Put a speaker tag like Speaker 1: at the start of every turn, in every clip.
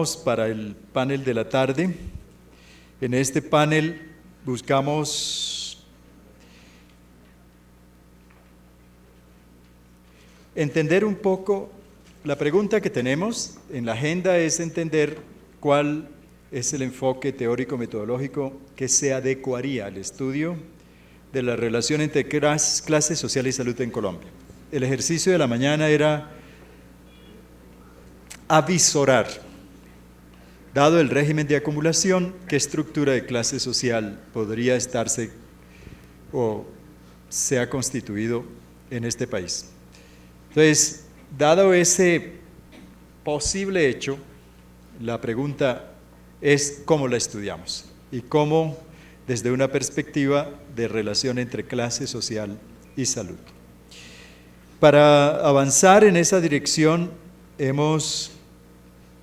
Speaker 1: Para el panel de la tarde. En este panel buscamos entender un poco, la pregunta que tenemos en la agenda es entender cuál es el enfoque teórico-metodológico que se adecuaría al estudio de la relación entre clase social y salud en Colombia. El ejercicio de la mañana era avisorar, dado el régimen de acumulación, qué estructura de clase social podría estarse o se ha constituido en este país. Entonces, dado ese posible hecho, la pregunta es cómo la estudiamos y cómo desde una perspectiva de relación entre clase social y salud. Para avanzar en esa dirección, hemos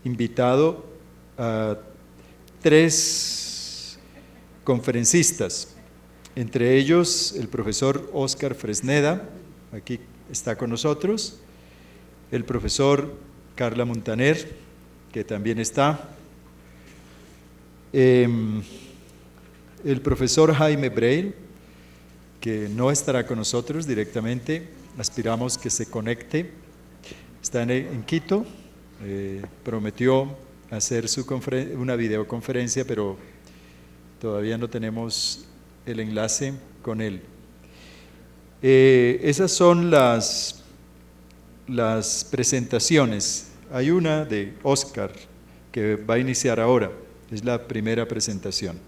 Speaker 1: invitado a 3 conferencistas, entre ellos el profesor Óscar Fresneda, aquí está con nosotros, el profesor Carla Montaner, que también está, el profesor Jaime Breil, que no estará con nosotros directamente, aspiramos que se conecte, está en Quito, prometió hacer una videoconferencia, pero todavía no tenemos el enlace con él. Esas son las presentaciones. Hay una de Óscar que va a iniciar ahora, es la primera presentación.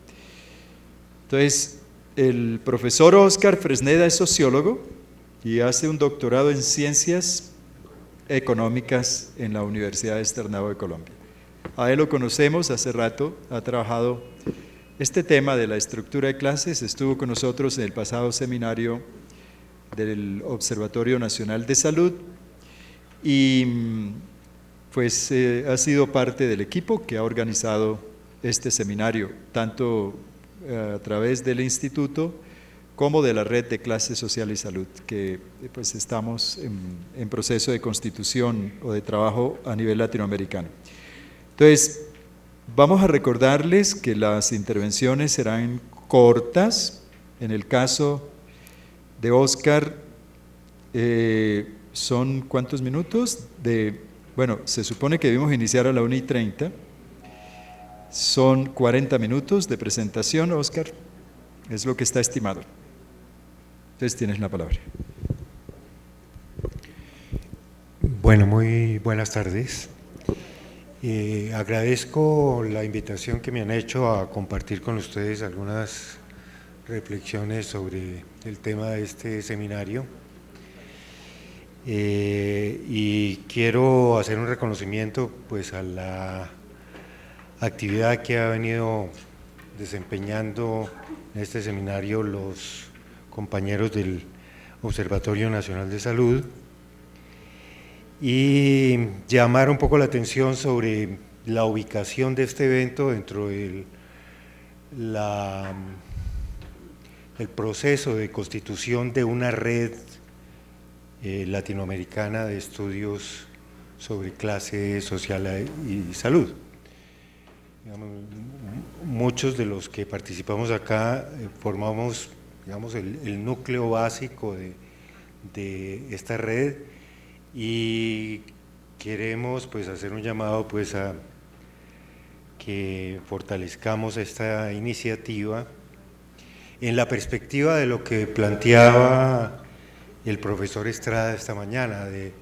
Speaker 1: Entonces, el profesor Óscar Fresneda es sociólogo y hace un doctorado en Ciencias Económicas en la Universidad de Externado de Colombia. A él lo conocemos hace rato, ha trabajado este tema de la estructura de clases, estuvo con nosotros en el pasado seminario del Observatorio Nacional de Salud y pues ha sido parte del equipo que ha organizado este seminario, tanto a través del instituto como de la Red de Clase Social y Salud, que pues estamos en proceso de constitución o de trabajo a nivel latinoamericano. Entonces, vamos a recordarles que las intervenciones serán cortas. En el caso de Óscar, son ¿cuántos minutos? Bueno, se supone que debimos iniciar a la 1:30. Son 40 minutos de presentación, Óscar, es lo que está estimado. Entonces tienes la palabra.
Speaker 2: Bueno, muy buenas tardes. Agradezco la invitación que me han hecho a compartir con ustedes algunas reflexiones sobre el tema de este seminario. Y quiero hacer un reconocimiento pues a la actividad que ha venido desempeñando en este seminario los compañeros del Observatorio Nacional de Salud y llamar un poco la atención sobre la ubicación de este evento dentro del el proceso de constitución de una red latinoamericana de estudios sobre clase social y salud. Muchos de los que participamos acá formamos, digamos, el núcleo básico de esta red y queremos pues hacer un llamado pues a que fortalezcamos esta iniciativa en la perspectiva de lo que planteaba el profesor Estrada esta mañana, de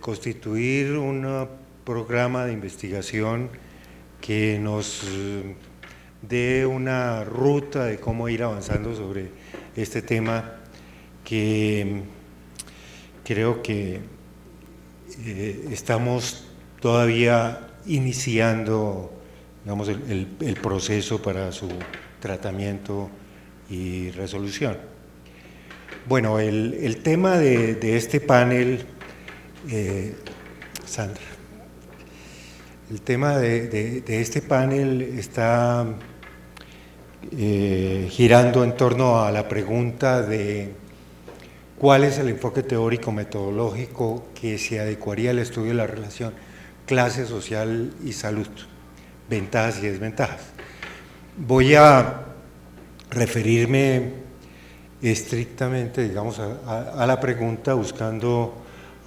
Speaker 2: constituir un programa de investigación que nos dé una ruta de cómo ir avanzando sobre este tema que creo que estamos todavía iniciando, digamos, el proceso para su tratamiento y resolución. Bueno, el tema de este panel, Sandra, el tema de este panel está girando en torno a la pregunta de cuál es el enfoque teórico-metodológico que se adecuaría al estudio de la relación clase social y salud. ventajas y desventajas. Voy a referirme estrictamente, digamos, a la pregunta, buscando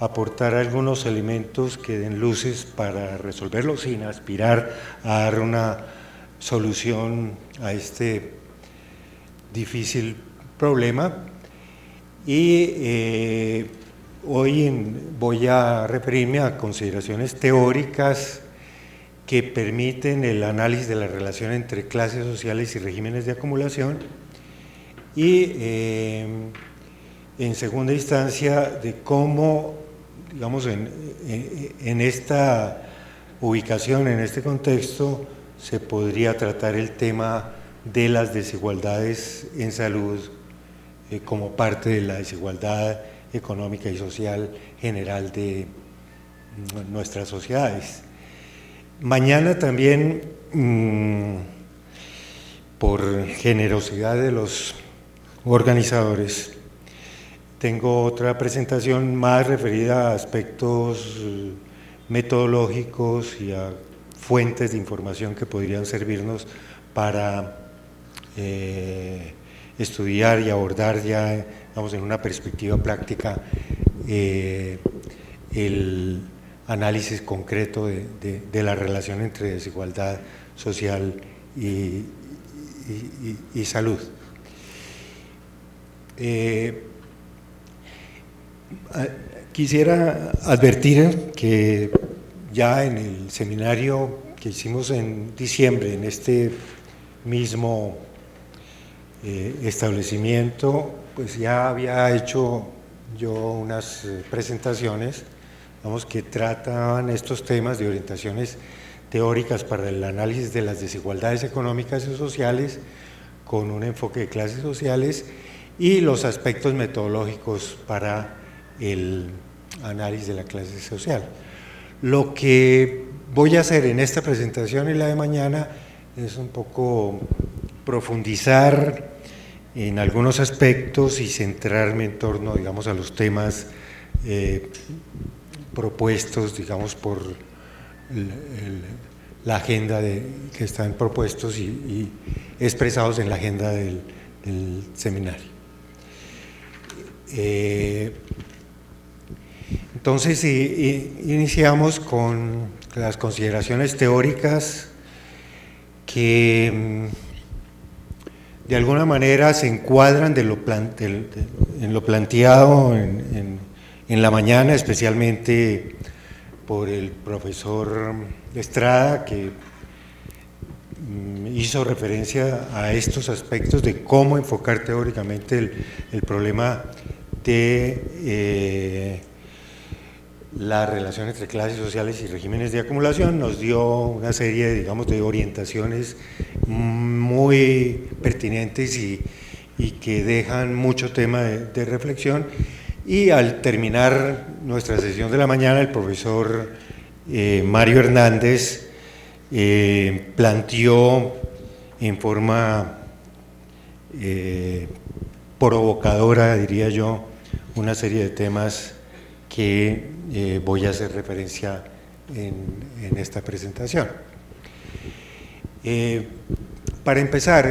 Speaker 2: aportar algunos elementos que den luces para resolverlo sin aspirar a dar una solución a este difícil problema. Y hoy voy a referirme a consideraciones teóricas que permiten el análisis de la relación entre clases sociales y regímenes de acumulación, y en segunda instancia de cómo, digamos, en esta ubicación, en este contexto, se podría tratar el tema de las desigualdades en salud como parte de la desigualdad económica y social general de nuestras sociedades. Mañana también, por generosidad de los organizadores, tengo otra presentación más referida a aspectos metodológicos y a fuentes de información que podrían servirnos para estudiar y abordar ya, vamos, en una perspectiva práctica el análisis concreto de la relación entre desigualdad social y salud. Quisiera advertir que ya en el seminario que hicimos en diciembre, en este mismo establecimiento, pues ya había hecho yo unas presentaciones, vamos, que trataban estos temas de orientaciones teóricas para el análisis de las desigualdades económicas y sociales con un enfoque de clases sociales y los aspectos metodológicos para el análisis de la clase social. Lo que voy a hacer en esta presentación y la de mañana es un poco profundizar en algunos aspectos y centrarme en torno, digamos, a los temas propuestos, digamos, por la agenda que están propuestos y expresados en la agenda del seminario. Entonces, iniciamos con las consideraciones teóricas que de alguna manera se encuadran en lo planteado en la mañana, especialmente por el profesor Estrada, que hizo referencia a estos aspectos de cómo enfocar teóricamente el problema de la relación entre clases sociales y regímenes de acumulación. Nos dio una serie, digamos, de orientaciones muy pertinentes y que dejan mucho tema de reflexión. Y al terminar nuestra sesión de la mañana, el profesor Mario Hernández planteó en forma provocadora, diría yo, una serie de temas que voy a hacer referencia en esta presentación. Para empezar,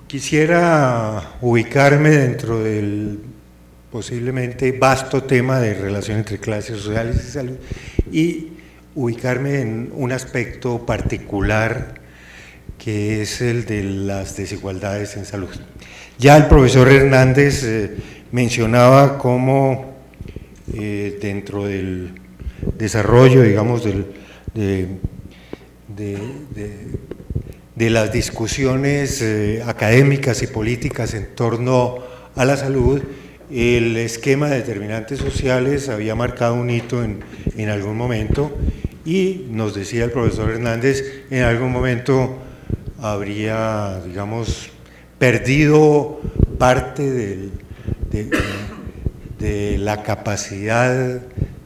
Speaker 2: quisiera ubicarme dentro del posiblemente vasto tema de relación entre clases sociales y salud y ubicarme en un aspecto particular que es el de las desigualdades en salud. Ya el profesor Hernández mencionaba cómo dentro del desarrollo, digamos, de las discusiones académicas y políticas en torno a la salud, el esquema de determinantes sociales había marcado un hito en algún momento, y nos decía el profesor Hernández, en algún momento habría, digamos, perdido parte de la capacidad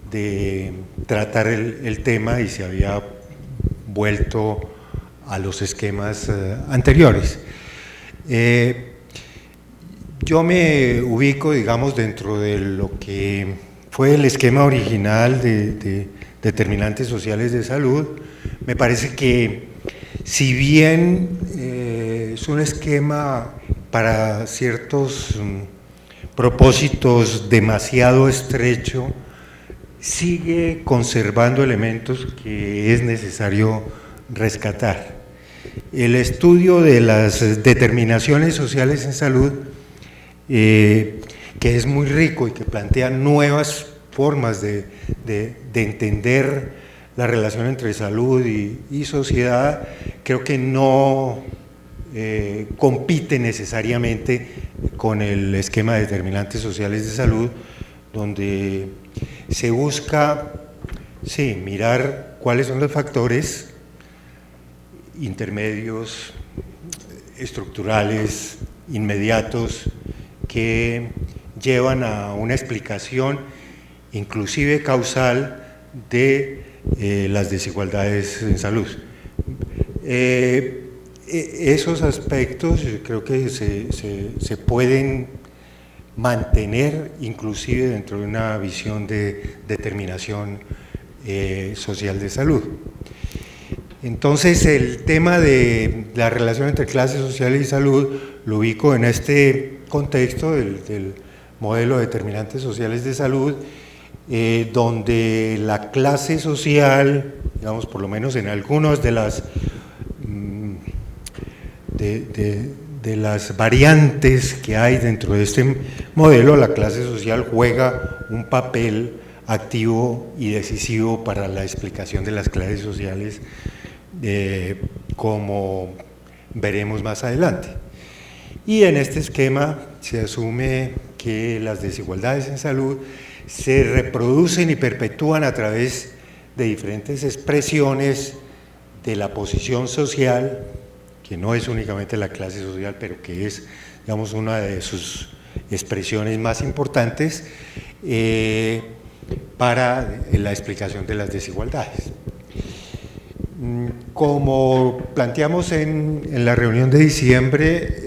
Speaker 2: de tratar el tema y se había vuelto a los esquemas anteriores. Yo me ubico, digamos, dentro de lo que fue el esquema original de determinantes sociales de salud, me parece que si bien es un esquema para ciertos propósitos demasiado estrecho, sigue conservando elementos que es necesario rescatar. El estudio de las determinaciones sociales en salud, que es muy rico y que plantea nuevas formas de entender la relación entre salud y sociedad, creo que no compite necesariamente con el esquema de determinantes sociales de salud, donde se busca, sí, mirar cuáles son los factores intermedios, estructurales, inmediatos, que llevan a una explicación, inclusive causal, de las desigualdades en salud. Esos aspectos creo que se pueden mantener inclusive dentro de una visión de determinación social de salud. Entonces, el tema de la relación entre clases sociales y salud lo ubico en este contexto del modelo de determinantes sociales de salud, donde la clase social, digamos, por lo menos en algunas de las variantes que hay dentro de este modelo, la clase social juega un papel activo y decisivo para la explicación de las clases sociales, como veremos más adelante. Y en este esquema se asume que las desigualdades en salud se reproducen y perpetúan a través de diferentes expresiones de la posición social, que no es únicamente la clase social, pero que es, digamos, una de sus expresiones más importantes para la explicación de las desigualdades. Como planteamos en la reunión de diciembre,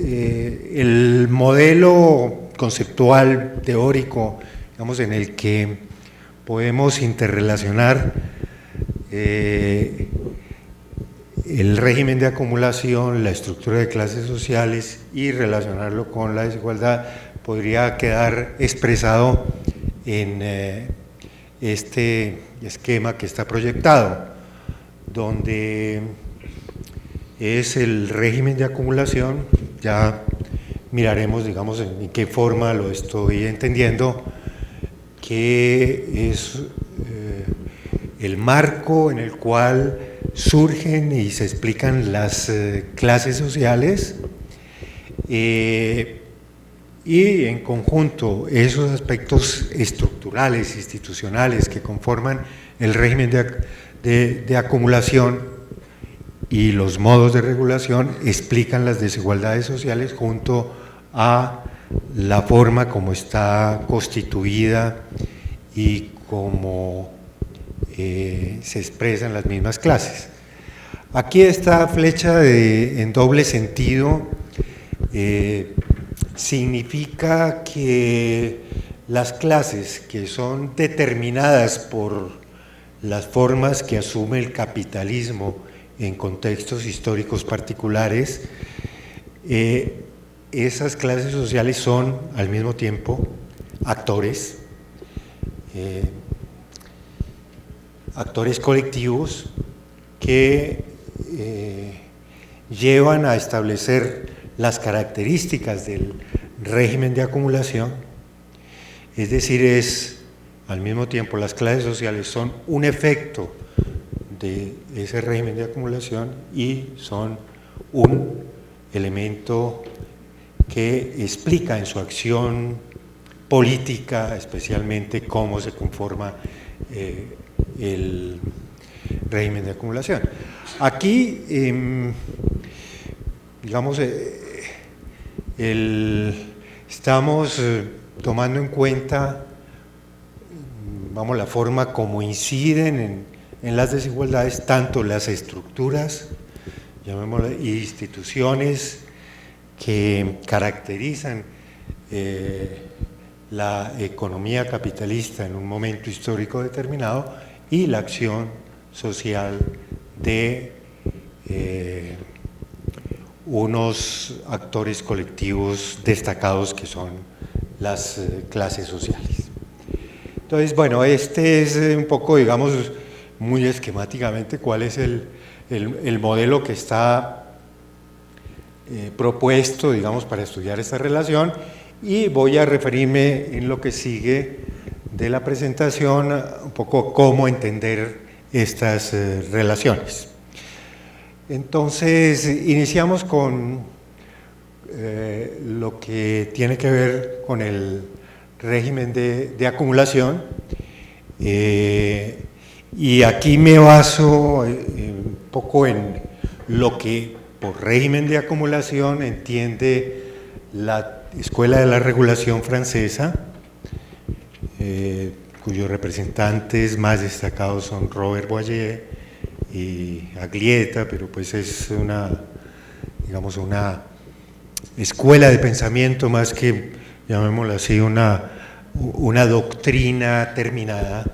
Speaker 2: el modelo conceptual, teórico, digamos, en el que podemos interrelacionar el régimen de acumulación, la estructura de clases sociales y relacionarlo con la desigualdad, podría quedar expresado en este esquema que está proyectado, donde es el régimen de acumulación. Ya miraremos, digamos, en qué forma lo estoy entendiendo, que es el marco en el cual surgen y se explican las clases sociales, y en conjunto esos aspectos estructurales, institucionales que conforman el régimen de acumulación y los modos de regulación explican las desigualdades sociales junto a la forma como está constituida y cómo se expresan las mismas clases. Aquí esta flecha en doble sentido significa que las clases que son determinadas por las formas que asume el capitalismo en contextos históricos particulares, esas clases sociales son al mismo tiempo actores, actores colectivos que llevan a establecer las características del régimen de acumulación. Es decir, al mismo tiempo las clases sociales son un efecto de ese régimen de acumulación y son un elemento que explica en su acción política especialmente cómo se conforma el régimen de acumulación. Aquí, digamos, estamos tomando en cuenta, vamos, la forma como inciden en las desigualdades tanto las estructuras, llamémosle, instituciones que caracterizan la economía capitalista en un momento histórico determinado, y la acción social de unos actores colectivos destacados que son las clases sociales. Entonces, bueno, este es un poco, digamos, muy esquemáticamente cuál es el modelo que está propuesto, digamos, para estudiar esta relación, y voy a referirme en lo que sigue de la presentación un poco cómo entender estas relaciones. Entonces, iniciamos con lo que tiene que ver con el régimen de acumulación, y aquí me baso un poco en lo que por régimen de acumulación entiende la Escuela de la Regulación francesa, cuyos representantes más destacados son Robert Boyer y Aglietta, pero pues es una, digamos, una escuela de pensamiento más que, llamémoslo así, una doctrina terminada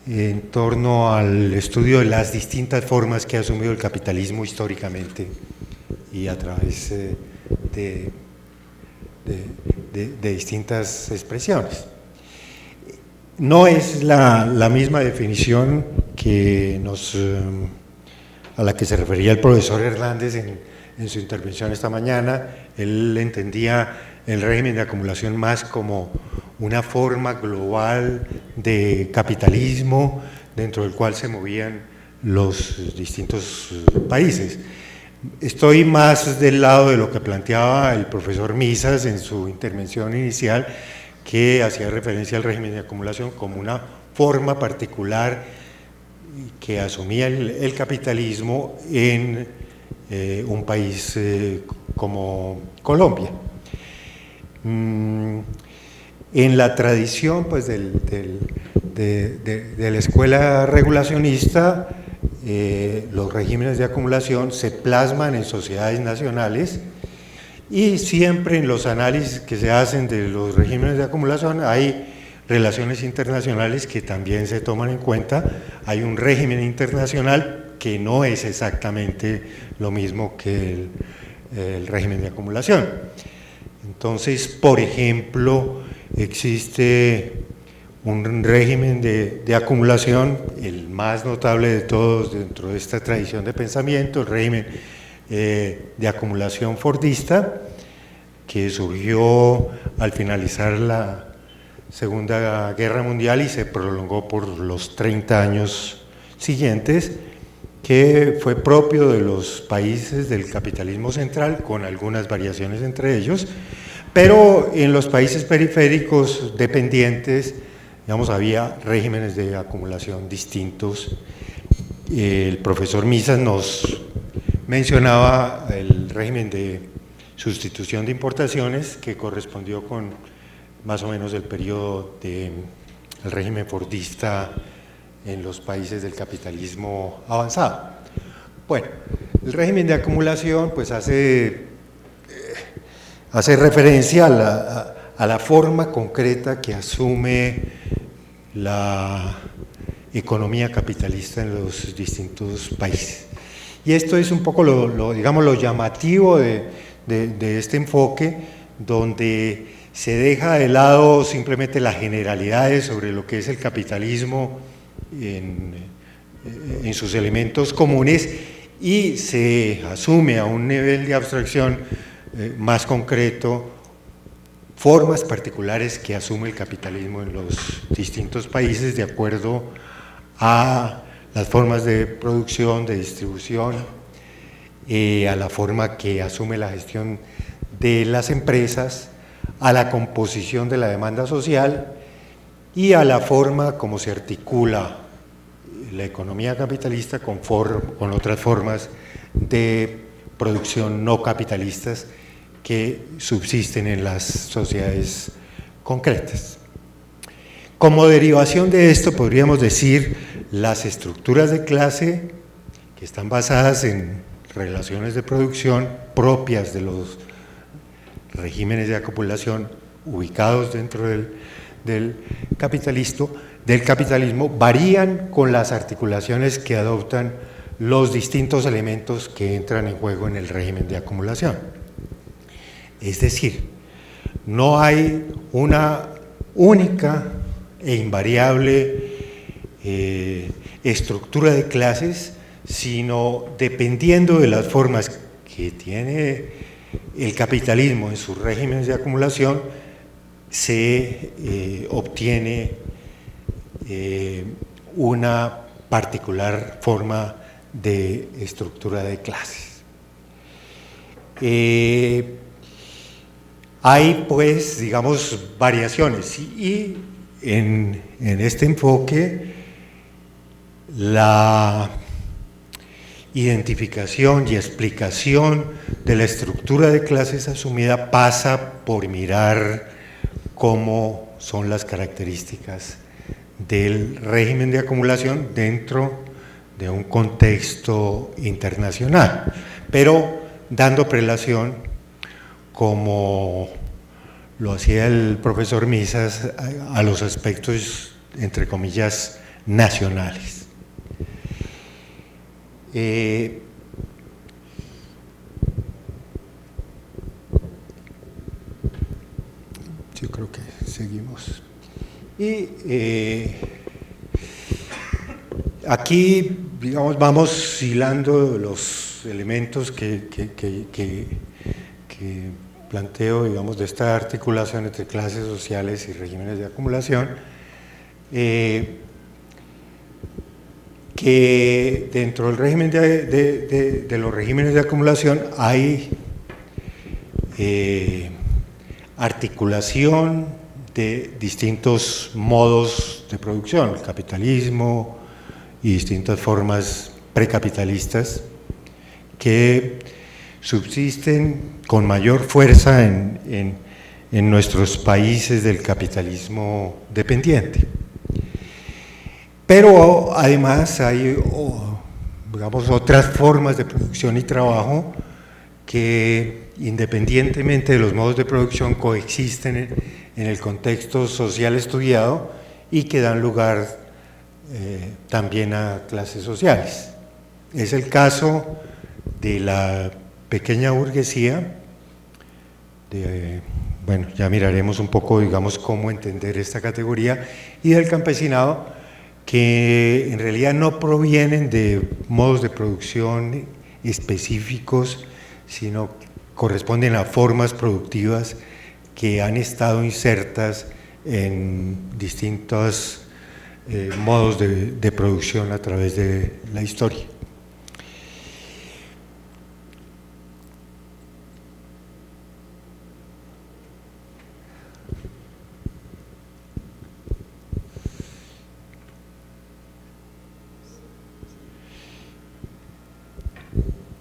Speaker 2: en torno al estudio de las distintas formas que ha asumido el capitalismo históricamente y a través de distintas expresiones. No es la misma definición que a la que se refería el profesor Hernández en su intervención esta mañana. Él entendía el régimen de acumulación más como una forma global de capitalismo dentro del cual se movían los distintos países. Estoy más del lado de lo que planteaba el profesor Misas en su intervención inicial, que hacía referencia al régimen de acumulación como una forma particular que asumía el capitalismo en un país como Colombia. En la tradición pues, de la escuela regulacionista, los regímenes de acumulación se plasman en sociedades nacionales, y siempre en los análisis que se hacen de los regímenes de acumulación hay relaciones internacionales que también se toman en cuenta. Hay un régimen internacional que no es exactamente lo mismo que el régimen de acumulación. Entonces, por ejemplo, existe un régimen de acumulación, el más notable de todos dentro de esta tradición de pensamiento, el régimen de acumulación fordista, que surgió al finalizar la Segunda Guerra Mundial y se prolongó por los 30 años siguientes, que fue propio de los países del capitalismo central, con algunas variaciones entre ellos, pero en los países periféricos dependientes, digamos, había regímenes de acumulación distintos. El profesor Misas nos mencionaba el régimen de sustitución de importaciones, que correspondió con más o menos el periodo del régimen fordista en los países del capitalismo avanzado. Bueno, el régimen de acumulación pues hace referencia a la forma concreta que asume la economía capitalista en los distintos países. Y esto es un poco digamos, lo llamativo de este enfoque, donde se deja de lado simplemente las generalidades sobre lo que es el capitalismo en sus elementos comunes, y se asume a un nivel de abstracción más concreto formas particulares que asume el capitalismo en los distintos países de acuerdo a las formas de producción, de distribución, a la forma que asume la gestión de las empresas, a la composición de la demanda social y a la forma como se articula la economía capitalista con otras formas de producción no capitalistas que subsisten en las sociedades concretas. Como derivación de esto podríamos decir las estructuras de clase, que están basadas en relaciones de producción propias de los regímenes de acumulación ubicados dentro del del capitalismo varían con las articulaciones que adoptan los distintos elementos que entran en juego en el régimen de acumulación. Es decir, no hay una única e invariable estructura de clases, sino dependiendo de las formas que tiene el capitalismo en sus regímenes de acumulación, se obtiene una particular forma de estructura de clases. Hay, pues, digamos, variaciones y en este enfoque la identificación y explicación de la estructura de clases asumida pasa por mirar cómo son las características del régimen de acumulación dentro de un contexto internacional, pero dando prelación, como lo hacía el profesor Misas, a los aspectos, entre comillas, nacionales. Yo creo que seguimos. Y aquí, digamos, vamos hilando los elementos que planteo, digamos, de esta articulación entre clases sociales y regímenes de acumulación, que dentro del régimen de los regímenes de acumulación hay articulación de distintos modos de producción, el capitalismo y distintas formas precapitalistas que subsisten con mayor fuerza en nuestros países del capitalismo dependiente. Pero además hay, digamos, otras formas de producción y trabajo que, independientemente de los modos de producción, coexisten en el contexto social estudiado y que dan lugar también a clases sociales. Es el caso de la pequeña burguesía, bueno, ya miraremos un poco, digamos, cómo entender esta categoría, y del campesinado, que en realidad no provienen de modos de producción específicos, sino corresponden a formas productivas que han estado insertas en distintos modos de producción a través de la historia.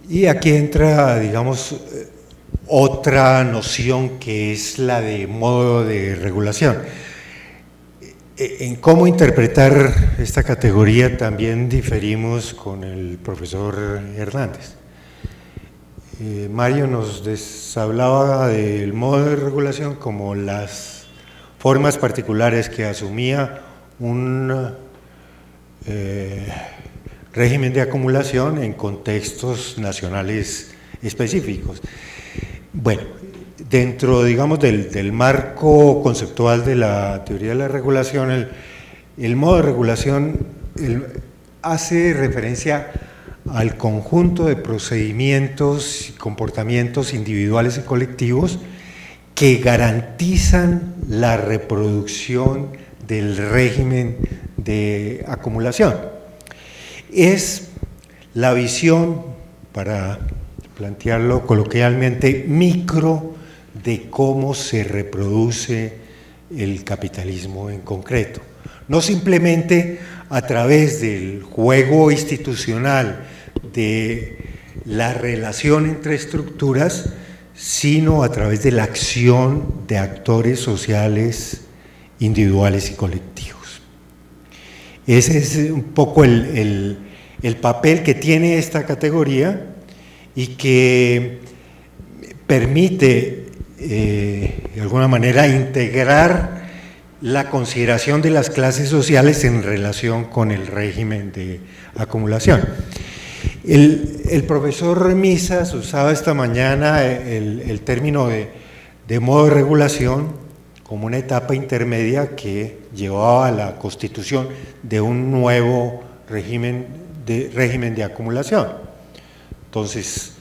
Speaker 2: Y aquí entra, digamos, otra noción que es la de modo de regulación. En cómo interpretar esta categoría también diferimos con el profesor Hernández. Mario nos hablaba del modo de regulación como las formas particulares que asumía un régimen de acumulación en contextos nacionales específicos. Bueno, dentro, digamos, del marco conceptual de la teoría de la regulación, el modo de regulación hace referencia al conjunto de procedimientos y comportamientos individuales y colectivos que garantizan la reproducción del régimen de acumulación. Es la visión, para plantearlo coloquialmente, micro de cómo se reproduce el capitalismo en concreto. No simplemente a través del juego institucional de la relación entre estructuras, sino a través de la acción de actores sociales individuales y colectivos. Ese es un poco el papel que tiene esta categoría y que permite, de alguna manera, integrar la consideración de las clases sociales en relación con el régimen de acumulación. El profesor Misas usaba esta mañana el término de modo de regulación como una etapa intermedia que llevaba a la constitución de un nuevo régimen de acumulación. Entonces,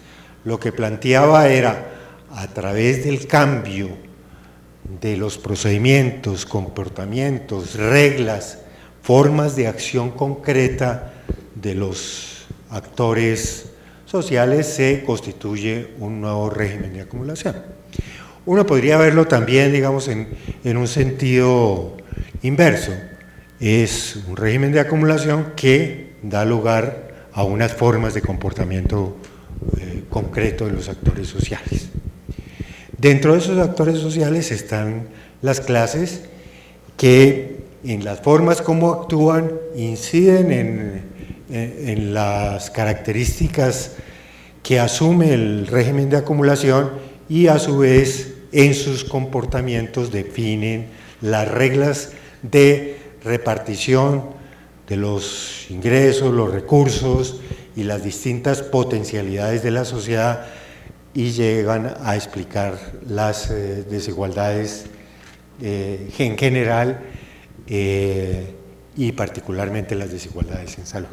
Speaker 2: lo que planteaba era, a través del cambio de los procedimientos, comportamientos, reglas, formas de acción concreta de los actores sociales, se constituye un nuevo régimen de acumulación. Uno podría verlo también, digamos, en un sentido inverso. Es un régimen de acumulación que da lugar a unas formas de comportamiento concreto de los actores sociales. Dentro de esos actores sociales están las clases que en las formas como actúan inciden en las características que asume el régimen de acumulación y a su vez en sus comportamientos definen las reglas de repartición de los ingresos, los recursos y las distintas potencialidades de la sociedad y llegan a explicar las desigualdades en general y particularmente las desigualdades en salud.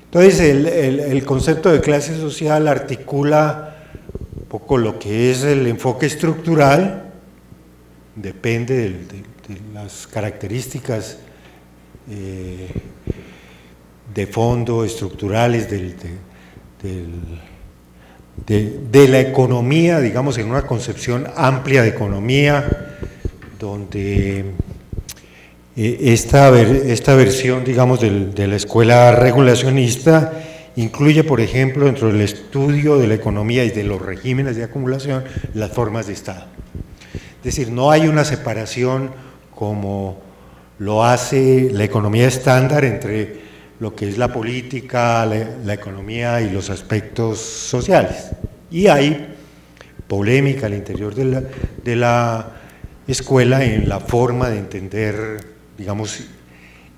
Speaker 2: Entonces el concepto de clase social articula un poco lo que es el enfoque estructural, depende de las características de fondo estructurales de la economía, digamos, en una concepción amplia de economía, donde esta versión, digamos, de la escuela regulacionista incluye, por ejemplo, dentro del estudio de la economía y de los regímenes de acumulación, las formas de Estado. Es decir, no hay una separación como lo hace la economía estándar entre lo que es la política, la economía y los aspectos sociales. Y hay polémica al interior de la escuela en la forma de entender, digamos,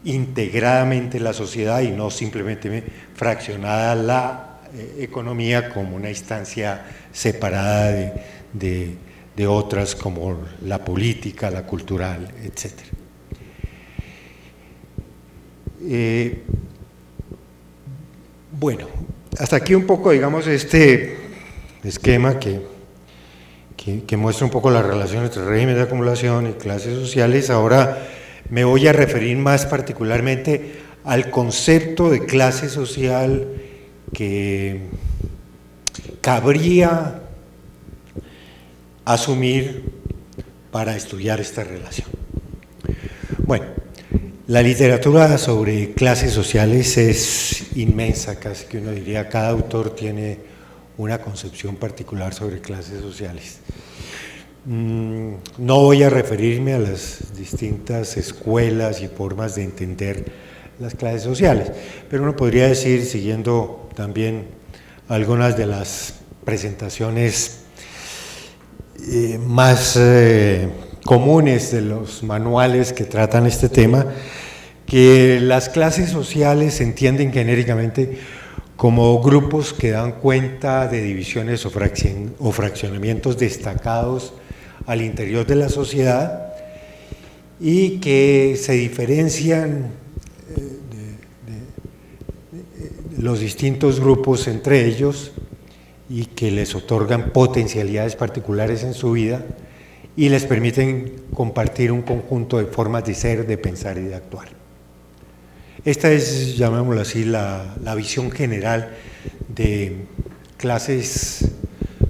Speaker 2: integradamente la sociedad y no simplemente fraccionada la economía como una instancia separada de otras como la política, la cultural, etc. Bueno, hasta aquí un poco, digamos, este esquema que muestra un poco la relación entre régimen de acumulación y clases sociales. Ahora me voy a referir más particularmente al concepto de clase social que cabría asumir para estudiar esta relación. Bueno, la literatura sobre clases sociales es inmensa, casi que uno diría, cada autor tiene una concepción particular sobre clases sociales. No voy a referirme a las distintas escuelas y formas de entender las clases sociales, pero uno podría decir, siguiendo también algunas de las presentaciones más comunes de los manuales que tratan este tema, que las clases sociales se entienden genéricamente como grupos que dan cuenta de divisiones o fraccionamientos destacados al interior de la sociedad y que se diferencian de los distintos grupos entre ellos y que les otorgan potencialidades particulares en su vida y les permiten compartir un conjunto de formas de ser, de pensar y de actuar. Esta es, llamémoslo así, la visión general de clases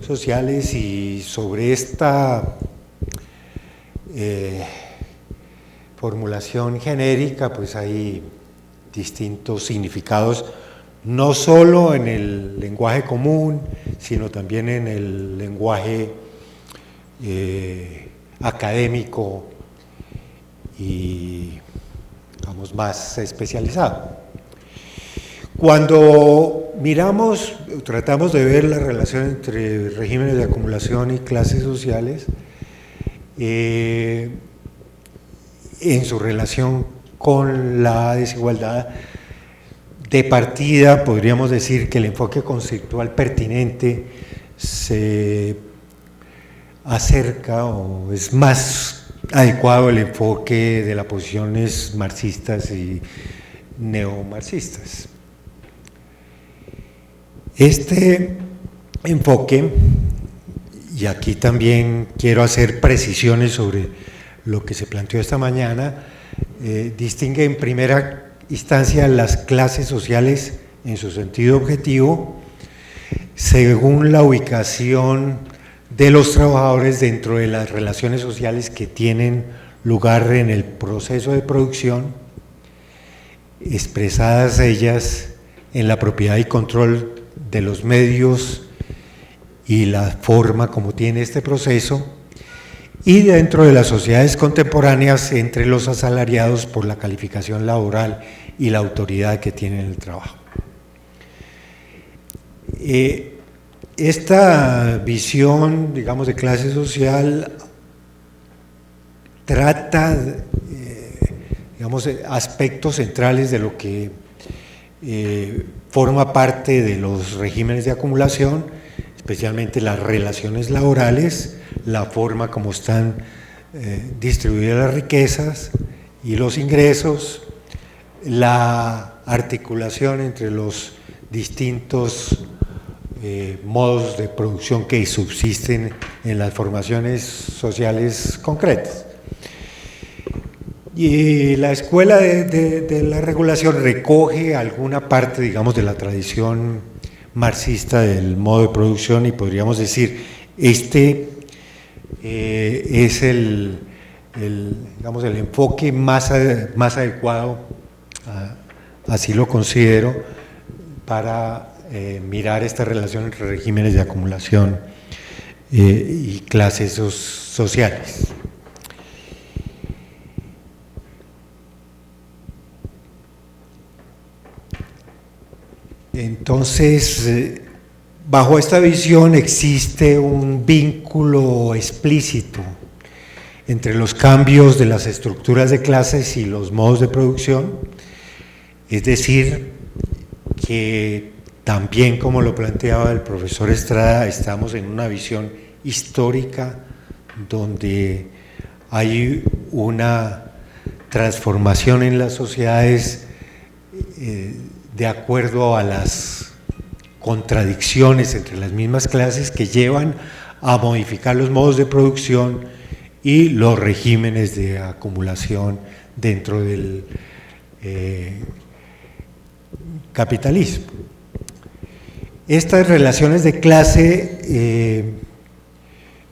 Speaker 2: sociales, y sobre esta formulación genérica pues hay distintos significados, no solo en el lenguaje común, sino también en el lenguaje académico y, digamos, más especializado. Cuando miramos, tratamos de ver la relación entre regímenes de acumulación y clases sociales, en su relación con la desigualdad. De partida, podríamos decir que el enfoque conceptual pertinente se acerca o es más adecuado el enfoque de las posiciones marxistas y neomarxistas. Este enfoque, y aquí también quiero hacer precisiones sobre lo que se planteó esta mañana, distingue en primera instancia las clases sociales en su sentido objetivo, según la ubicación de los trabajadores dentro de las relaciones sociales que tienen lugar en el proceso de producción, expresadas ellas en la propiedad y control de los medios y la forma como tiene este proceso, y dentro de las sociedades contemporáneas entre los asalariados por la calificación laboral y la autoridad que tienen el trabajo. Esta visión, digamos, de clase social trata, digamos, aspectos centrales de lo que forma parte de los regímenes de acumulación, especialmente las relaciones laborales, la forma como están distribuidas las riquezas y los ingresos, la articulación entre los distintos modos de producción que subsisten en las formaciones sociales concretas. Y la escuela de la regulación recoge alguna parte, digamos, de la tradición marxista del modo de producción, y podríamos decir, este es digamos, el enfoque más adecuado, así lo considero, para mirar esta relación entre regímenes de acumulación y clases sociales. Entonces, bajo esta visión existe un vínculo explícito entre los cambios de las estructuras de clases y los modos de producción, es decir, que también, como lo planteaba el profesor Estrada, estamos en una visión histórica donde hay una transformación en las sociedades de acuerdo a las contradicciones entre las mismas clases que llevan a modificar los modos de producción y los regímenes de acumulación dentro del capitalismo. Estas relaciones de clase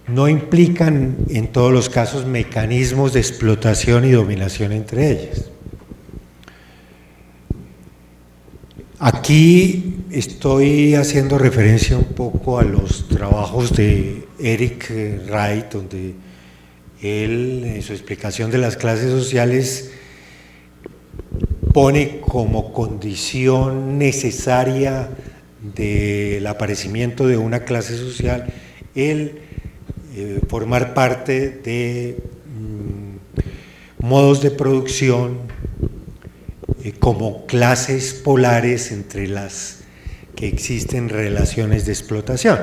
Speaker 2: no implican en todos los casos mecanismos de explotación y dominación entre ellas. Aquí estoy haciendo referencia un poco a los trabajos de Eric Wright, donde él, en su explicación de las clases sociales, pone como condición necesaria del aparecimiento de una clase social el formar parte de modos de producción como clases polares entre las que existen relaciones de explotación.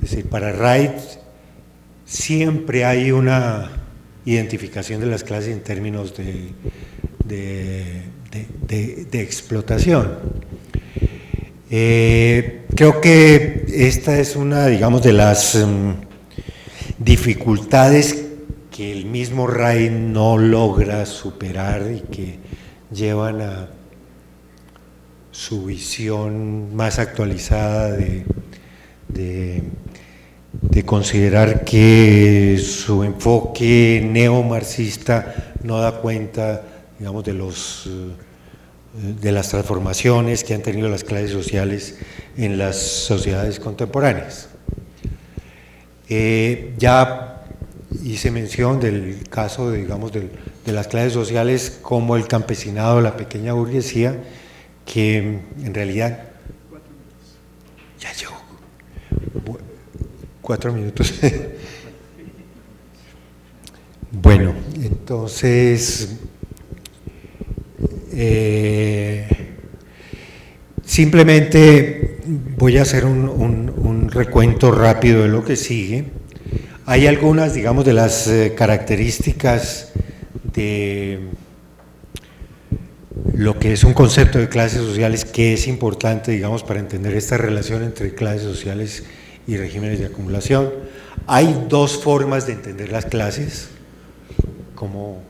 Speaker 2: Es decir, para Wright siempre hay una identificación de las clases en términos de explotación. Creo que esta es una, digamos, de las dificultades que el mismo Wright no logra superar y que llevan a su visión más actualizada de considerar que su enfoque neomarxista no da cuenta, digamos, de las transformaciones que han tenido las clases sociales en las sociedades contemporáneas. Ya hice mención del caso, digamos, de las clases sociales como el campesinado, la pequeña burguesía, que en realidad… 4 minutos. Bueno, Entonces, simplemente voy a hacer un recuento rápido de lo que sigue. Hay algunas, digamos, de las características de lo que es un concepto de clases sociales que es importante, digamos, para entender esta relación entre clases sociales y regímenes de acumulación. Hay dos formas de entender las clases, como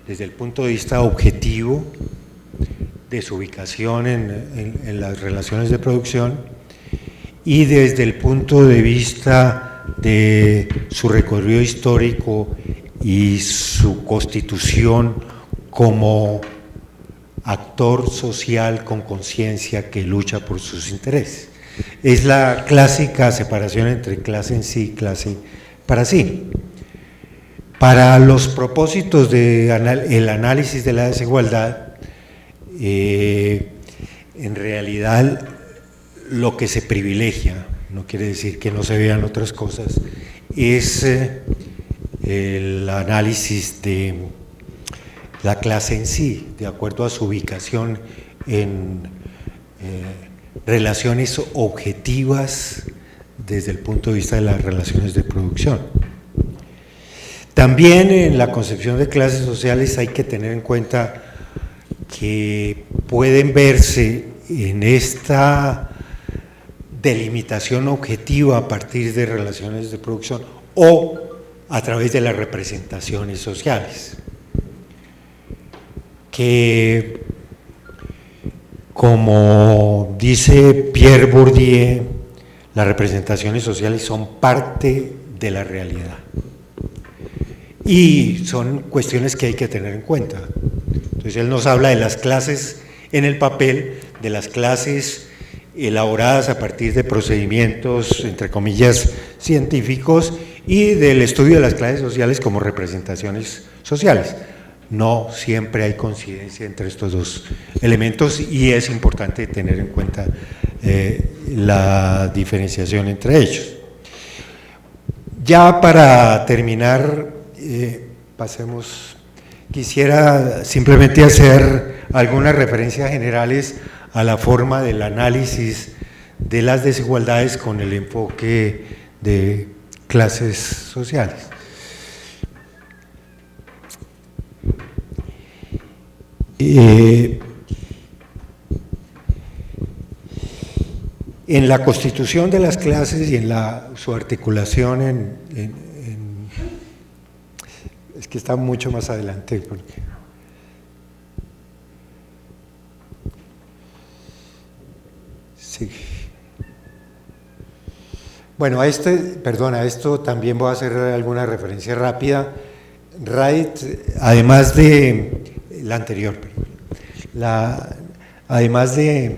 Speaker 2: desde el punto de vista objetivo de su ubicación en las relaciones de producción, y desde el punto de vista de su recorrido histórico y su constitución como actor social con conciencia que lucha por sus intereses. Es la clásica separación entre clase en sí y clase para sí. Para los propósitos del análisis de la desigualdad, en realidad lo que se privilegia, no quiere decir que no se vean otras cosas, es el análisis de la clase en sí, de acuerdo a su ubicación en relaciones objetivas desde el punto de vista de las relaciones de producción. También en la concepción de clases sociales hay que tener en cuenta que pueden verse en esta delimitación objetiva a partir de relaciones de producción o a través de las representaciones sociales, que, como dice Pierre Bourdieu, las representaciones sociales son parte de la realidad y son cuestiones que hay que tener en cuenta. Entonces él nos habla de las clases en el papel, de las clases elaboradas a partir de procedimientos, entre comillas, científicos, y del estudio de las clases sociales como representaciones sociales. No siempre hay coincidencia entre estos dos elementos y es importante tener en cuenta la diferenciación entre ellos. Ya para terminar, pasemos, quisiera simplemente hacer algunas referencias generales a la forma del análisis de las desigualdades con el enfoque de clases sociales. En la constitución de las clases y en su articulación es que está mucho más adelante. Sí. Bueno, a esto también voy a hacer alguna referencia rápida. Wright, además de la anterior, además de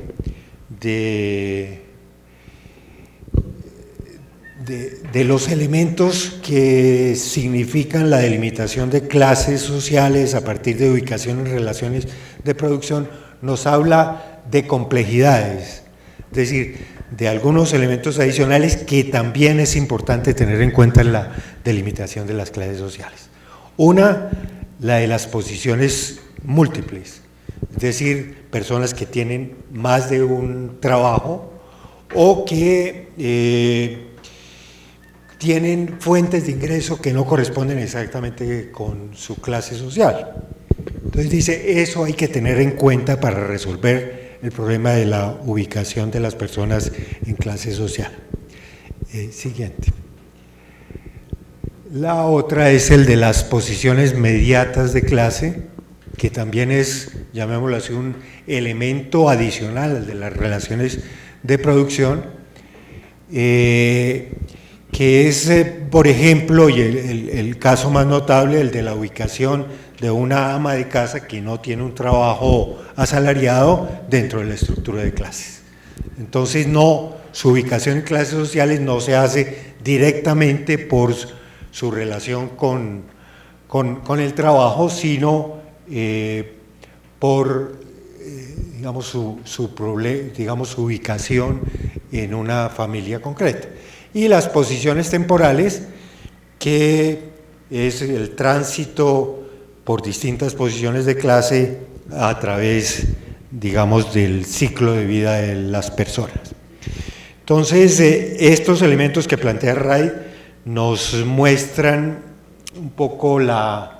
Speaker 2: los elementos que significan la delimitación de clases sociales a partir de ubicación en relaciones de producción, nos habla de complejidades, es decir, de algunos elementos adicionales que también es importante tener en cuenta en la delimitación de las clases sociales. Una, la de las posiciones múltiples, es decir, personas que tienen más de un trabajo o que tienen fuentes de ingreso que no corresponden exactamente con su clase social. Entonces dice, eso hay que tener en cuenta para resolver el problema de la ubicación de las personas en clase social. Siguiente. La otra es el de las posiciones mediatas de clase, que también es, llamémoslo así, un elemento adicional de las relaciones de producción, que es, por ejemplo, y el caso más notable, el de la ubicación de una ama de casa que no tiene un trabajo asalariado dentro de la estructura de clases. Entonces, su ubicación en clases sociales no se hace directamente por su relación con el trabajo, sino por digamos, su ubicación en una familia concreta. Y las posiciones temporales, que es el tránsito por distintas posiciones de clase a través, digamos, del ciclo de vida de las personas. Entonces, estos elementos que plantea Wright nos muestran un poco la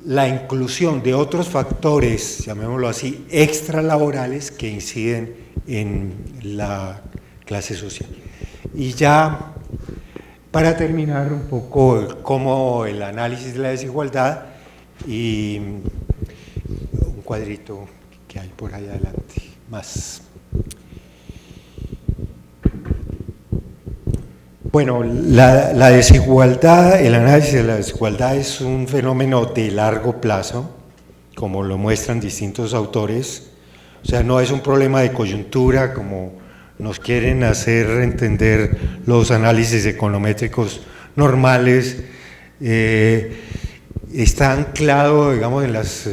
Speaker 2: inclusión de otros factores, llamémoslo así, extralaborales que inciden en la clase social. Y ya para terminar un poco cómo el análisis de la desigualdad y un cuadrito que hay por ahí adelante más. Bueno, la desigualdad, el análisis de la desigualdad es un fenómeno de largo plazo, como lo muestran distintos autores. O sea, no es un problema de coyuntura, como nos quieren hacer entender los análisis econométricos normales. Está anclado, digamos, en las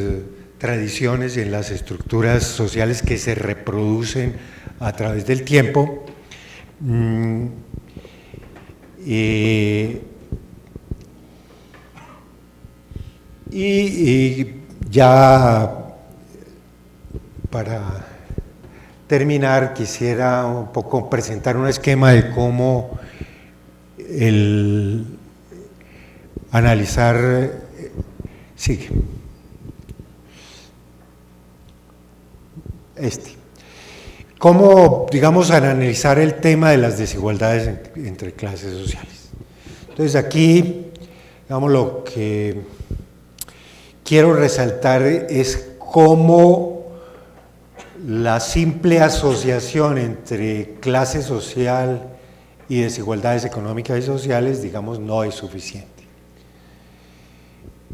Speaker 2: tradiciones y en las estructuras sociales que se reproducen a través del tiempo. Y ya para terminar quisiera un poco presentar un esquema de cómo el analizar, sigue, cómo, digamos, analizar el tema de las desigualdades entre clases sociales. Entonces aquí, digamos, lo que quiero resaltar es cómo la simple asociación entre clase social y desigualdades económicas y sociales, digamos, no es suficiente.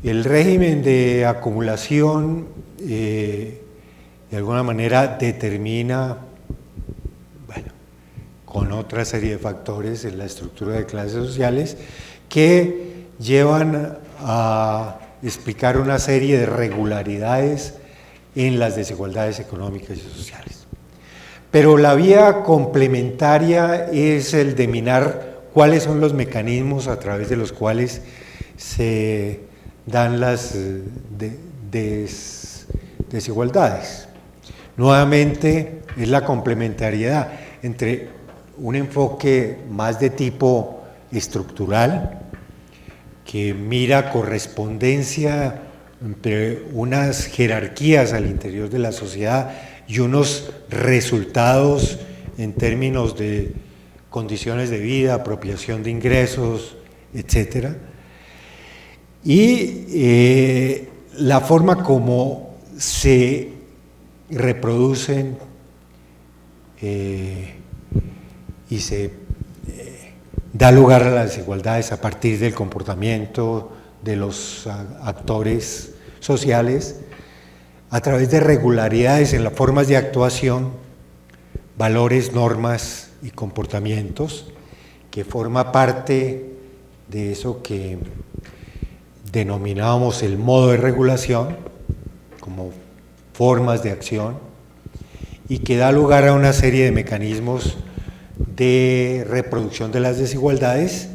Speaker 2: El régimen de acumulación, de alguna manera, determina, bueno, con otra serie de factores en la estructura de clases sociales que llevan a explicar una serie de regularidades en las desigualdades económicas y sociales. Pero la vía complementaria es el de mirar cuáles son los mecanismos a través de los cuales se dan las desigualdades. Nuevamente es la complementariedad entre un enfoque más de tipo estructural, que mira correspondencia entre unas jerarquías al interior de la sociedad y unos resultados en términos de condiciones de vida, apropiación de ingresos, etc. Y la forma como se reproducen y se da lugar a las desigualdades a partir del comportamiento de los actores sociales a través de regularidades en las formas de actuación, valores, normas y comportamientos, que forma parte de eso que denominábamos el modo de regulación, como formas de acción, y que da lugar a una serie de mecanismos de reproducción de las desigualdades.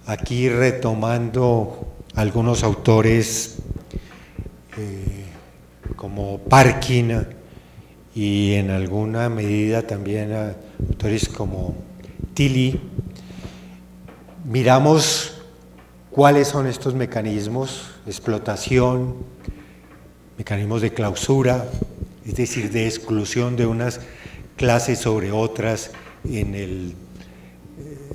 Speaker 2: Aquí retomando algunos autores como Parkin y en alguna medida también autores como Tilly, miramos cuáles son estos mecanismos: explotación, mecanismos de clausura, es decir, de exclusión de unas clases sobre otras en el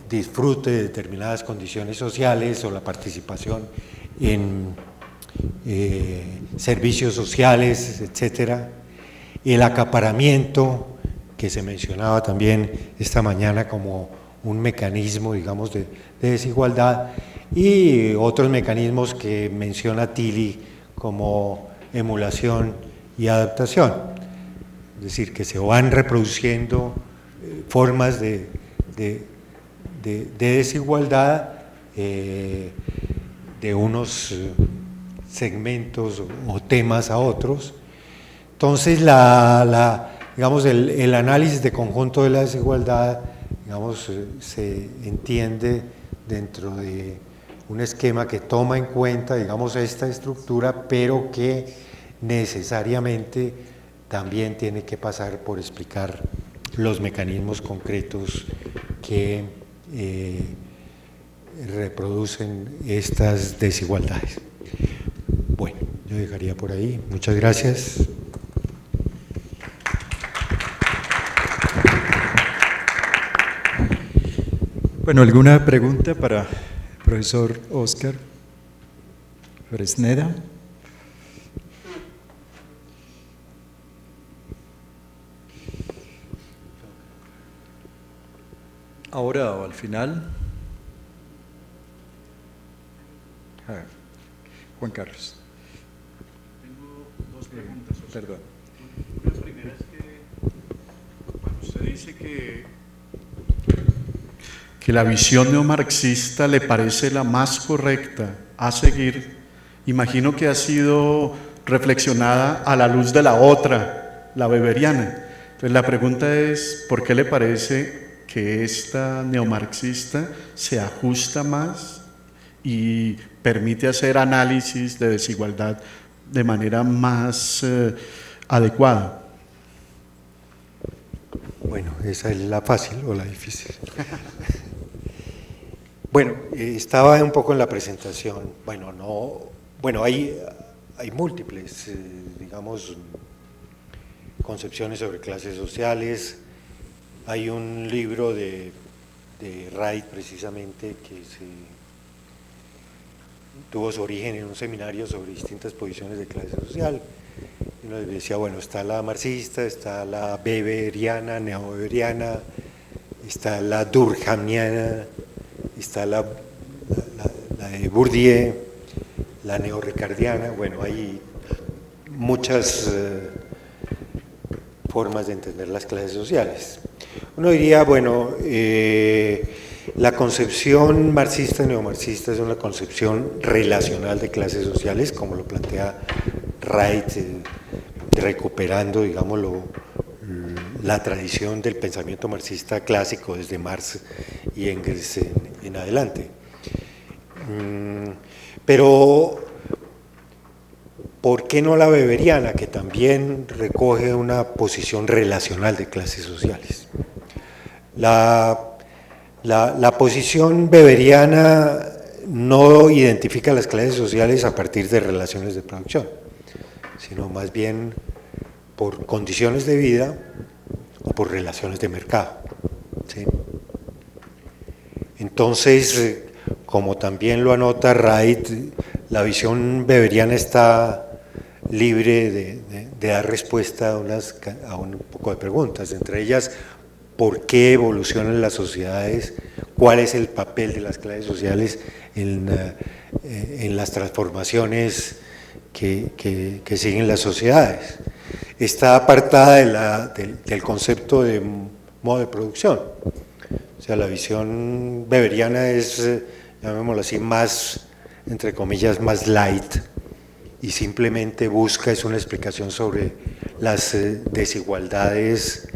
Speaker 2: disfrute de determinadas condiciones sociales o la participación en servicios sociales, etcétera. El acaparamiento, que se mencionaba también esta mañana como un mecanismo, digamos, de desigualdad, y otros mecanismos que menciona Tilly como emulación y adaptación, es decir, que se van reproduciendo formas de desigualdad de unos segmentos o temas a otros. Entonces, digamos, el análisis de conjunto de la desigualdad, digamos, se entiende dentro de un esquema que toma en cuenta, digamos, esta estructura, pero que necesariamente también tiene que pasar por explicar los mecanismos concretos que reproducen estas desigualdades. Bueno, yo dejaría por ahí. Muchas gracias.
Speaker 1: Bueno, ¿alguna pregunta para el profesor Óscar Fresneda? ¿Ahora o al final? A ver, Juan Carlos.
Speaker 3: Tengo dos preguntas.
Speaker 1: Perdón.
Speaker 3: La primera es que cuando usted dice que la visión neomarxista le parece la más correcta a seguir, imagino que ha sido reflexionada a la luz de la otra, la weberiana. Entonces la pregunta es, ¿por qué le parece que esta neomarxista se ajusta más y permite hacer análisis de desigualdad de manera más adecuada?
Speaker 2: Bueno, ¿esa es la fácil o la difícil? Bueno, estaba un poco en la presentación. Bueno, hay múltiples, digamos, concepciones sobre clases sociales. Hay un libro de Wright, precisamente, que tuvo su origen en un seminario sobre distintas posiciones de clase social. Y uno decía, bueno, está la marxista, está la weberiana, neoweberiana, está la durkheimiana, está la de Bourdieu, la neorricardiana. Bueno, hay muchas formas de entender las clases sociales. Uno diría, bueno, la concepción marxista y neomarxista es una concepción relacional de clases sociales, como lo plantea Wright, recuperando, digamos, la tradición del pensamiento marxista clásico desde Marx y Engels en adelante. Pero, ¿por qué no la weberiana, que también recoge una posición relacional de clases sociales? La posición weberiana no identifica las clases sociales a partir de relaciones de producción, sino más bien por condiciones de vida o por relaciones de mercado, ¿sí? Entonces, como también lo anota Wright, la visión weberiana está libre de dar respuesta a un poco de preguntas, entre ellas, ¿por qué evolucionan las sociedades? ¿Cuál es el papel de las clases sociales en las transformaciones que siguen las sociedades? Está apartada del concepto de modo de producción. O sea, la visión weberiana es, llamémoslo así, más, entre comillas, más light, y simplemente es una explicación sobre las desigualdades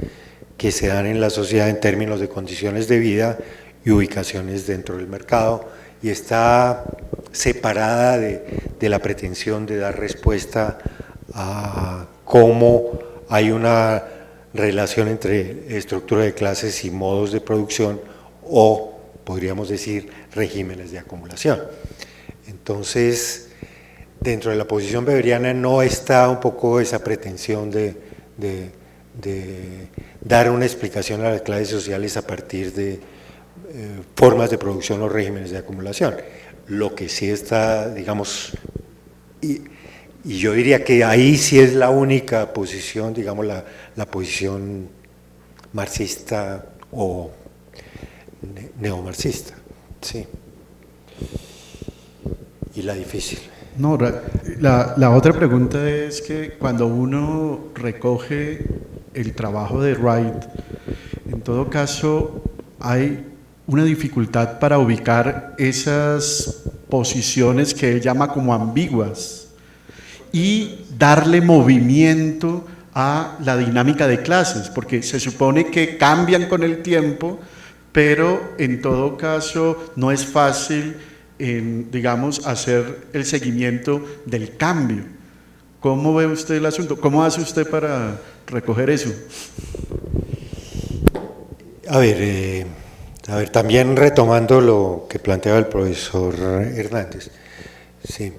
Speaker 2: que se dan en la sociedad en términos de condiciones de vida y ubicaciones dentro del mercado, y está separada de la pretensión de dar respuesta a cómo hay una relación entre estructura de clases y modos de producción, o podríamos decir regímenes de acumulación. Entonces, dentro de la posición weberiana no está un poco esa pretensión de dar una explicación a las clases sociales a partir de formas de producción o regímenes de acumulación. Lo que sí está, digamos, y yo diría que ahí sí es la única posición, digamos, la posición marxista o neomarxista, sí. Y la difícil.
Speaker 3: No, la otra pregunta es que cuando uno recoge el trabajo de Wright, en todo caso hay una dificultad para ubicar esas posiciones que él llama como ambiguas y darle movimiento a la dinámica de clases, porque se supone que cambian con el tiempo, pero en todo caso no es fácil en, digamos, hacer el seguimiento del cambio. ¿Cómo ve usted el asunto? ¿Cómo hace usted para recoger eso?
Speaker 2: A ver, también retomando lo que planteaba el profesor Hernández, sí,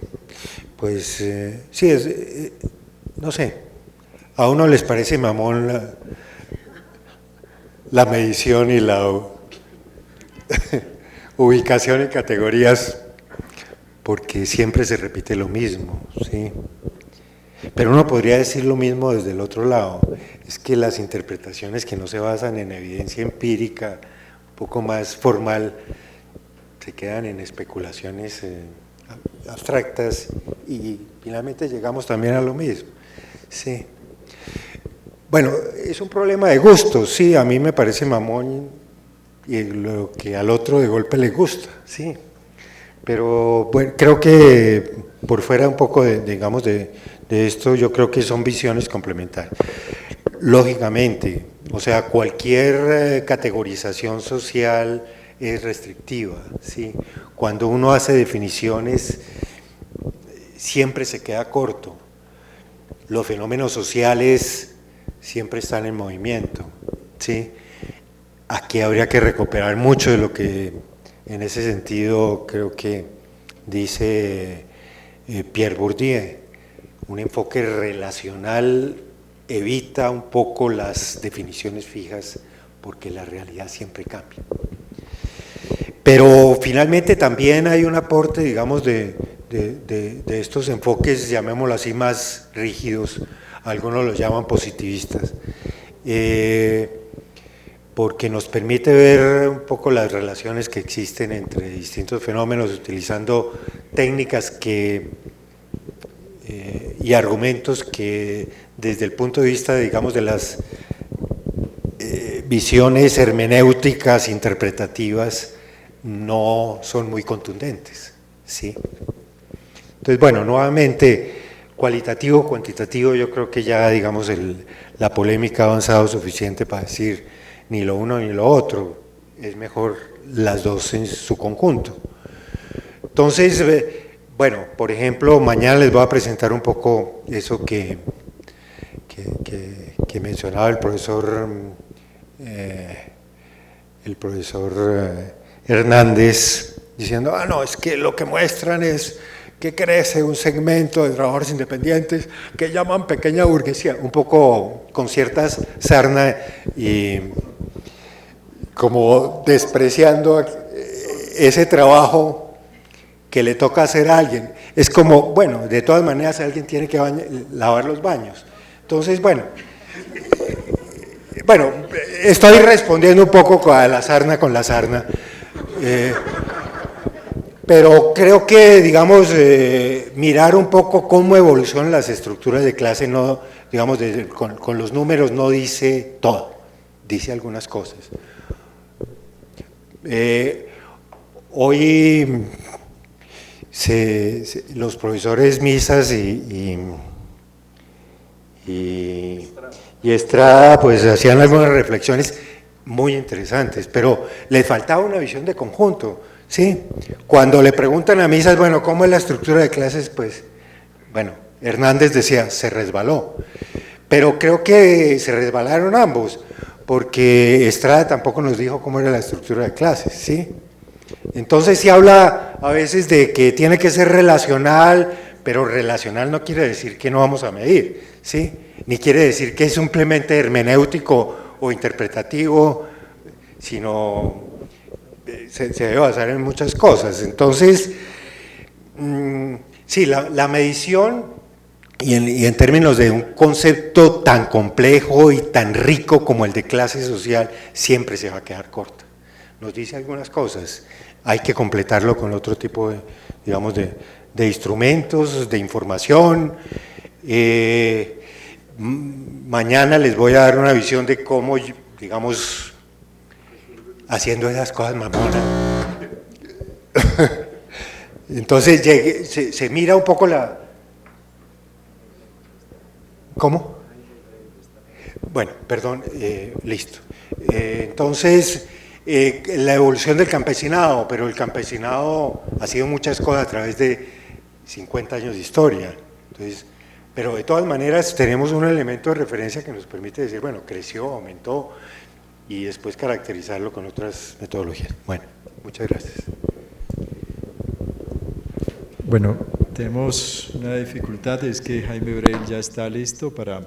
Speaker 2: pues sí, no sé, a uno les parece mamón la medición y la ubicación en categorías, porque siempre se repite lo mismo, ¿sí? Pero uno podría decir lo mismo desde el otro lado, es que las interpretaciones que no se basan en evidencia empírica, un poco más formal, se quedan en especulaciones abstractas y finalmente llegamos también a lo mismo, sí. Bueno, es un problema de gustos, sí, a mí me parece mamón y lo que al otro de golpe le gusta, sí. Pero bueno, creo que por fuera un poco digamos, de esto, yo creo que son visiones complementarias. Lógicamente, o sea, cualquier categorización social es restrictiva, ¿sí? Cuando uno hace definiciones, siempre se queda corto. Los fenómenos sociales siempre están en movimiento, ¿sí? Aquí habría que recuperar mucho de lo que en ese sentido creo que dice Pierre Bourdieu. Un enfoque relacional evita un poco las definiciones fijas porque la realidad siempre cambia. Pero finalmente también hay un aporte, digamos, de estos enfoques, llamémoslo así, más rígidos, algunos los llaman positivistas, porque nos permite ver un poco las relaciones que existen entre distintos fenómenos utilizando técnicas y argumentos que desde el punto de vista, digamos, de las visiones hermenéuticas, interpretativas, no son muy contundentes, ¿sí? Entonces, bueno, nuevamente, cualitativo, cuantitativo, yo creo que ya, digamos, la polémica ha avanzado suficiente para decir ni lo uno ni lo otro, es mejor las dos en su conjunto. Entonces, bueno, por ejemplo, mañana les voy a presentar un poco eso que mencionaba el profesor Hernández, diciendo, no, es que lo que muestran es que crece un segmento de trabajadores independientes que llaman pequeña burguesía, un poco con ciertas sarna y como despreciando ese trabajo que le toca hacer a alguien. Es como, bueno, de todas maneras alguien tiene que lavar los baños. Entonces, bueno, estoy respondiendo un poco a la sarna con la sarna, pero creo que, digamos, mirar un poco cómo evolucionan las estructuras de clase, no, digamos, con los números no dice todo, dice algunas cosas. Hoy los profesores Misas y Estrada pues hacían algunas reflexiones muy interesantes, pero les faltaba una visión de conjunto, ¿sí? Cuando le preguntan a Misas, bueno, ¿cómo es la estructura de clases? Pues, bueno, Hernández decía, se resbaló, pero creo que se resbalaron ambos, porque Estrada tampoco nos dijo cómo era la estructura de clases, ¿sí? Entonces se habla a veces de que tiene que ser relacional, pero relacional no quiere decir que no vamos a medir, ¿sí? Ni quiere decir que es simplemente hermenéutico o interpretativo, sino se debe basar en muchas cosas. Entonces, sí, la medición y en términos de un concepto tan complejo y tan rico como el de clase social, siempre se va a quedar corta. Nos dice algunas cosas, hay que completarlo con otro tipo de, digamos, de instrumentos, de información. Mañana les voy a dar una visión de cómo, digamos, haciendo esas cosas mamonas. Entonces se mira un poco la... ¿Cómo? Bueno, perdón, listo. Entonces, La evolución del campesinado, pero el campesinado ha sido muchas cosas a través de 50 años de historia. Entonces, pero de todas maneras tenemos un elemento de referencia que nos permite decir, bueno, creció, aumentó, y después caracterizarlo con otras metodologías. Bueno, muchas gracias.
Speaker 1: Bueno, tenemos una dificultad, es que Jaime Brel ya está listo para